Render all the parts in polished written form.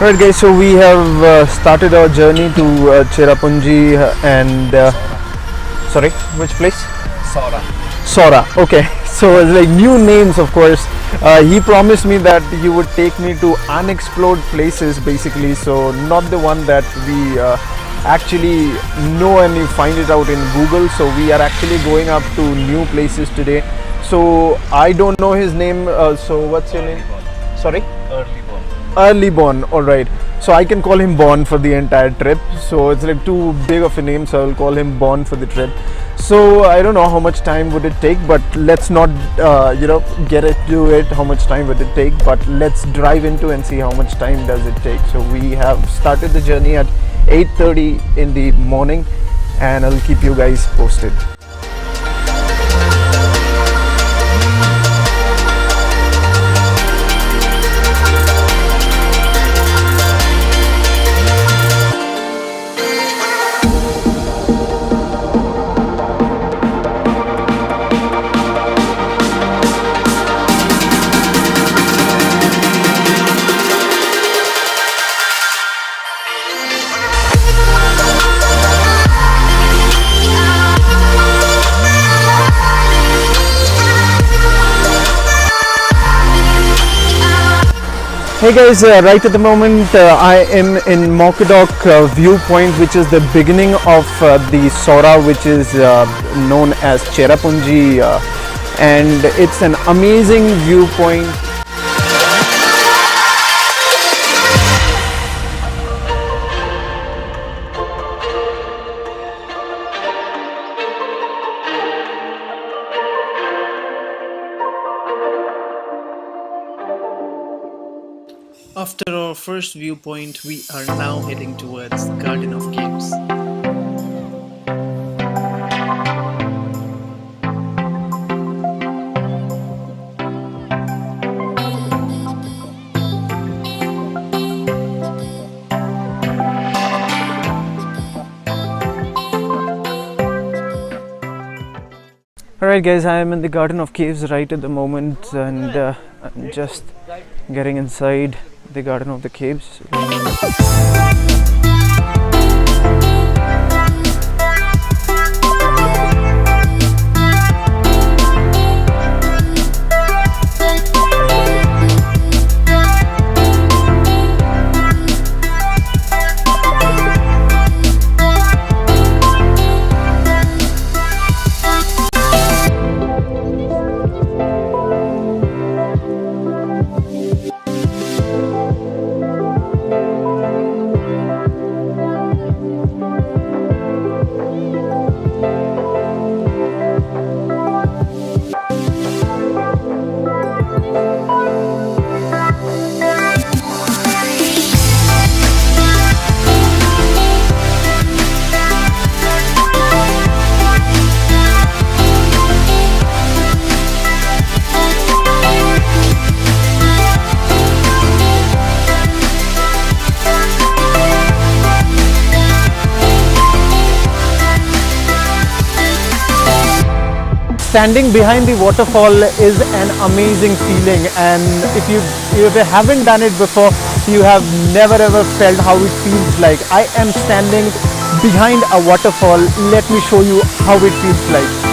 Alright guys, so we have started our journey to Cherrapunjee and sorry, which place? Sohra. Sohra, okay. So it's like new names, of course. He promised me that he would take me to unexplored places basically, so not the one that we actually know and you find it out in Google. So we are actually going up to new places today. So I don't know his name, so what's your name? Sorry? Early Born, alright. So I can call him Born for the entire trip. So it's like too big of a name, so I will call him Born for the trip. So I don't know how much time would it take, but let's not get into it how much time would it take, but let's drive into and see how much time does it take. So we have started the journey at 8:30 in the morning and I'll keep you guys posted. Hey guys, right at the moment I am in Mokadok viewpoint, which is the beginning of the Sohra, which is known as Cherrapunjee, and it's an amazing viewpoint. After our first viewpoint, we are now heading towards Garden of Caves. Alright guys, I am in the Garden of Caves right at the moment and I'm just getting inside the Garden of the Caves. Standing behind the waterfall is an amazing feeling, and if you haven't done it before, you have never ever felt how it feels like. I am standing behind a waterfall. Let me show you how it feels like.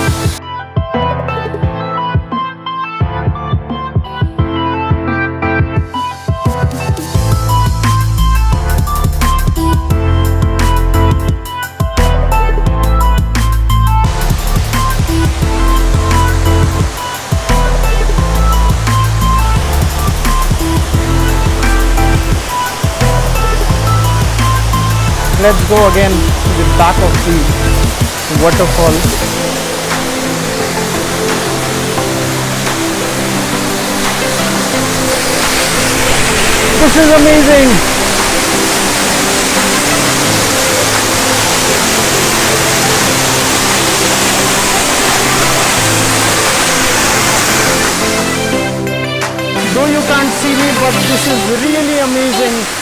let's go again to the back of the waterfall. This is amazing. Though you can't see me, but this is really amazing.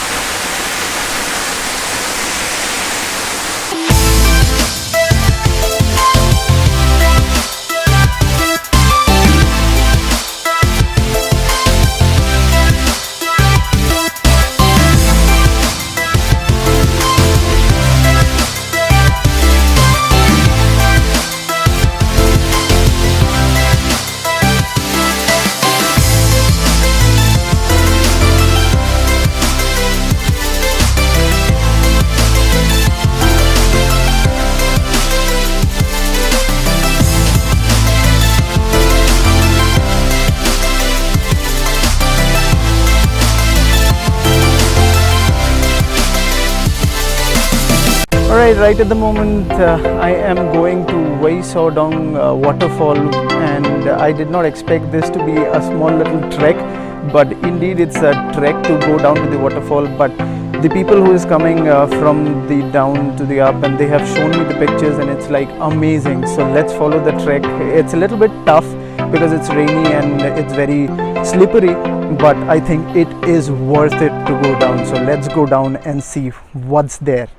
Alright, right at the moment I am going to Waisodong waterfall, and I did not expect this to be a small little trek, but indeed it's a trek to go down to the waterfall. But the people who is coming from the down to the up, and they have shown me the pictures and it's like amazing. So let's follow the trek. It's a little bit tough because it's rainy and it's very slippery, but I think it is worth it to go down. So let's go down and see what's there.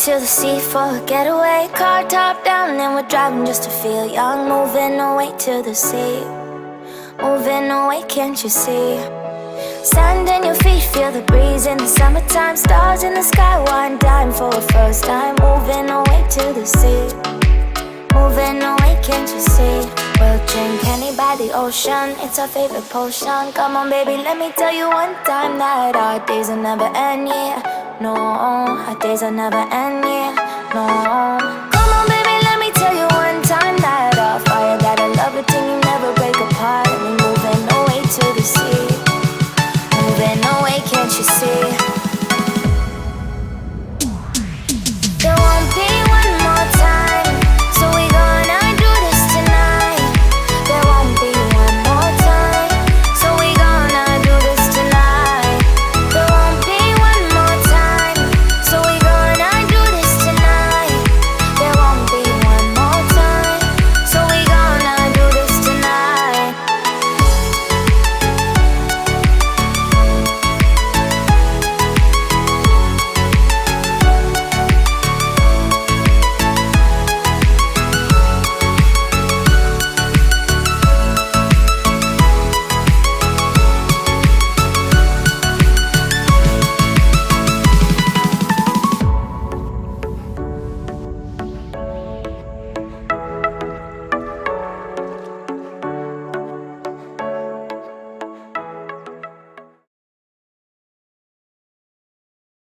To the sea for a getaway, car top down and we're driving just to feel young. Moving away to the sea, moving away, can't you see? Sand in your feet, feel the breeze in the summertime. Stars in the sky, one dime for a first time. Moving away to the sea, moving away, can't you see? We'll drink honey by the ocean, it's our favorite potion. Come on baby, let me tell you one time that our days will never end, yeah. No, our days will never end, yeah. No.